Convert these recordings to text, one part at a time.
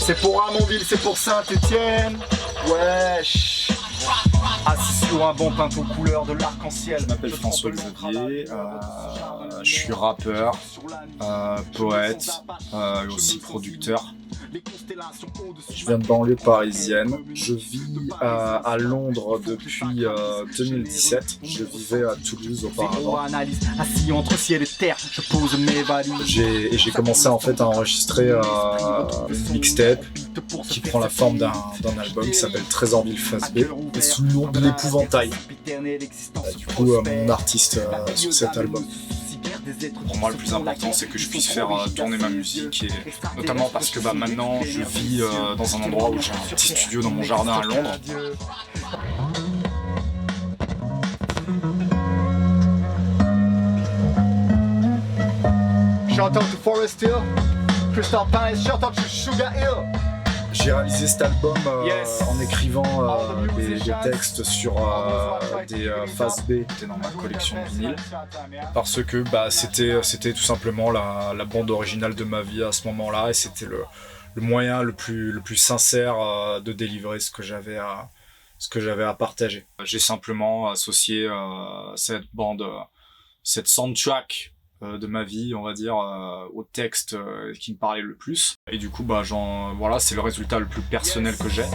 C'est pour Ramonville, c'est pour Saint-Étienne. Wesh. Assis sur un banc peint aux couleurs de l'arc-en-ciel. Je m'appelle François Xavier, je suis rappeur, poète, aussi producteur. Je viens de banlieue parisienne. Je vis à Londres depuis 2017. Je vivais à Toulouse auparavant. J'ai commencé en fait à enregistrer une mixtape qui prend la forme d'un album qui s'appelle Trésorville Phase B, et sous le nom de l'Épouvantail. Du coup, mon artiste sur cet album. Pour moi, le plus important, c'est que je puisse faire tourner ma musique, et notamment parce que maintenant, je vis dans un endroit où j'ai un petit studio dans mon jardin à Londres. Shout out to Forest Hill, Crystal Palace, shout out to Sugar Hill. J'ai réalisé cet album en écrivant des textes sur des phases B qui étaient dans ma collection de vinyle, parce que c'était tout simplement la bande originale de ma vie à ce moment-là, et c'était le moyen le plus sincère de délivrer ce que j'avais à partager. J'ai simplement associé cette bande, cette soundtrack de ma vie, on va dire, au texte qui me parlait le plus. Et du coup, voilà, c'est le résultat le plus personnel que j'ai.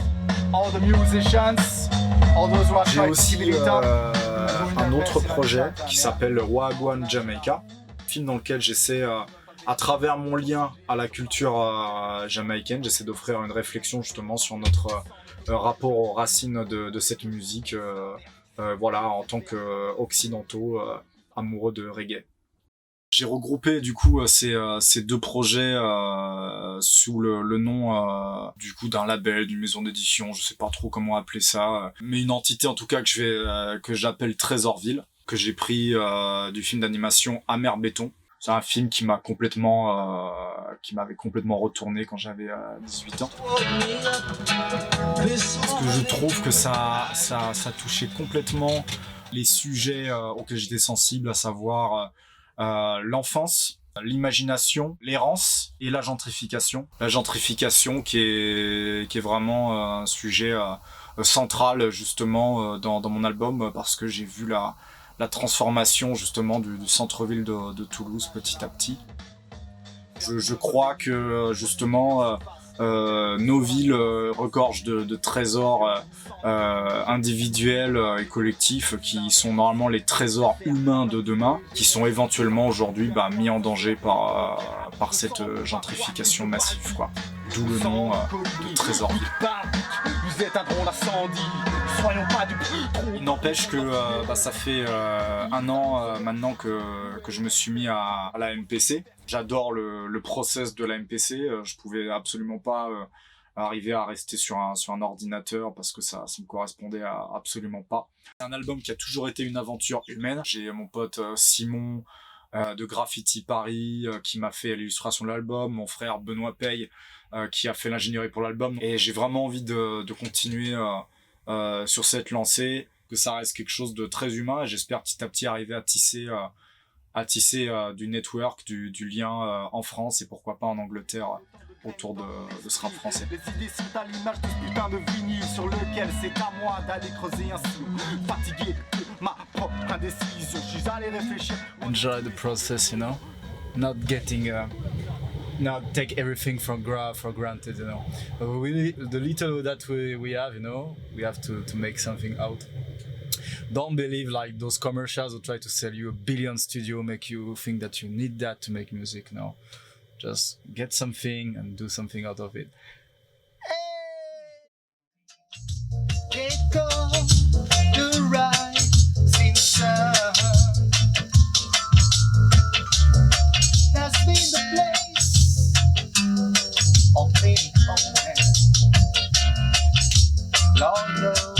J'ai aussi un autre projet qui s'appelle Wagwan Jamaica, film dans lequel j'essaie, à travers mon lien à la culture jamaïcaine, j'essaie d'offrir une réflexion justement sur notre rapport aux racines de cette musique, voilà, en tant qu'occidentaux amoureux de reggae. J'ai regroupé du coup ces deux projets sous le nom du coup d'un label, d'une maison d'édition, je sais pas trop comment appeler ça, mais une entité en tout cas que j'appelle Trésorville, que j'ai pris du film d'animation Amer Béton. C'est un film qui m'avait complètement retourné quand j'avais 18 ans. Parce que je trouve que ça touchait complètement les sujets auxquels j'étais sensible, à savoir l'enfance, l'imagination, l'errance et la gentrification. La gentrification qui est vraiment un sujet central justement dans mon album, parce que j'ai vu la transformation justement du centre-ville de Toulouse petit à petit. Je crois que justement nos villes regorgent de trésors individuels et collectifs qui sont normalement les trésors humains de demain, qui sont éventuellement aujourd'hui mis en danger par cette gentrification massive, quoi. D'où le nom de Trésorville. Il n'empêche que ça fait 1 an maintenant que je me suis mis à la MPC. J'adore le process de la MPC. Je pouvais absolument pas arriver à rester sur un ordinateur parce que ça me correspondait absolument pas. C'est un album qui a toujours été une aventure humaine. J'ai mon pote Simon de Graffiti Paris qui m'a fait l'illustration de l'album, mon frère Benoît Paye qui a fait l'ingénierie pour l'album, et j'ai vraiment envie de continuer sur cette lancée, que ça reste quelque chose de très humain, et j'espère petit à petit arriver à tisser du network, du lien en France, et pourquoi pas en Angleterre, autour de ce rap français. Les idées sont à l'image de ce putain de vinyle sur lequel c'est à moi d'aller creuser un sillon. Fatigué de ma propre indécision, je suis allé réfléchir. Enjoy the process, not getting not take everything for granted, the little that we have, we have to make something out. Don't believe like those commercials who try to sell you a billion studio, make you think that you need that to make music. No, just get something and do something out of it. Get go the rising sun. That's been the place of many moments. Lord knows.